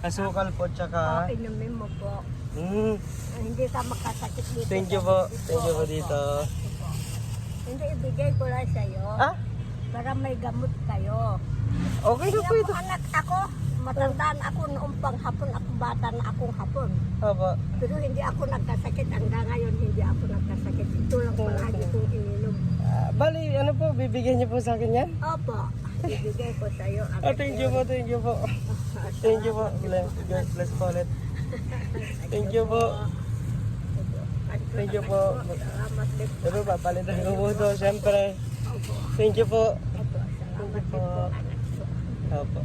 Asukal po, tsaka... Inumin mo po. Mm. Hindi ka makasakit dito. Thank you po. Thank you po dito. Hindi, ibigay ko lang sa'yo. Ah? Para may gamot kayo. Okay na po ito. Anak ako, matandaan ako noong panghapon, ako bata na akong hapon. Opo. Pero hindi ako nagkasakit, hanggang ngayon hindi ako nagkasakit. Ito lang palagi kong ininom. Bali, ano po, bibigyan niyo po sa akin yan? Opo, ibigay ko sa'yo. Thank you po, thank you po. Thank you po. Bless po ulit. Thank you po. Thank you po. Salamat din. Pero papalitan ko po ito, syempre. Thank you po. Salamat din po, anak ko. Opo.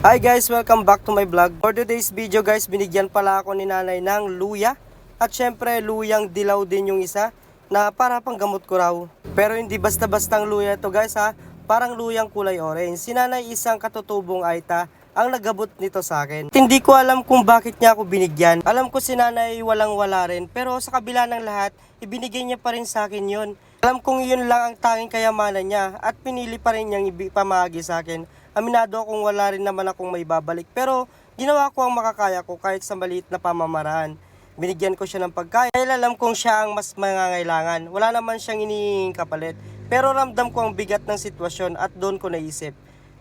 Hi guys, welcome back to my vlog. For today's video guys, binigyan pala ako ni nanay ng luya. At syempre, luyang dilaw din yung isa na para pang gamot ko raw. Pero hindi basta-bastang luya to guys ha. Parang luyang kulay orange. Si nanay isang katutubong Aita ang nagabot nito sa akin. Hindi ko alam kung bakit niya ako binigyan. Alam ko si nanay walang-wala rin. Pero sa kabila ng lahat, ibinigay niya pa rin sa akin yun. Alam kong yun lang ang tanging kayamanan niya. At pinili pa rin niyang ipamahagi sa akin. Aminado akong wala rin naman akong may babalik. Pero ginawa ko ang makakaya ko kahit sa maliit na pamamaraan. Binigyan ko siya ng pagkain. Dahil alam kong siya ang mas mangangailangan. Wala naman siyang hinihinging kapalit. Pero ramdam ko ang bigat ng sitwasyon at doon ko naisip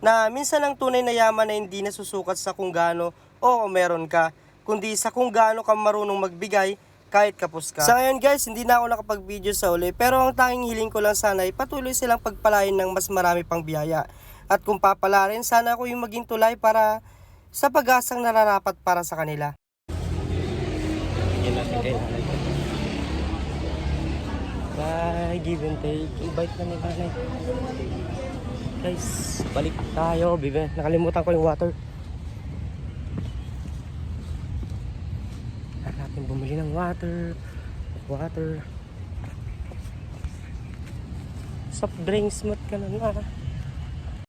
na minsan ang tunay na yaman na hindi nasusukat sa kung gaano o meron ka, kundi sa kung gaano ka marunong magbigay kahit kapos ka. Sa ngayon guys, hindi na ako nakapag-video sa uli, pero ang tanging hiling ko lang sana ay patuloy silang pagpalain ng mas marami pang biyaya. At kung papala rin, sana ako yung maging tulay para sa pag-asang nararapat para sa kanila. Bye, give and take. Invite na ni nanay. Guys, balik tayo. Nakalimutan ko yung water. Natin bumili ng water. Soft drinks, smooth ka na nga.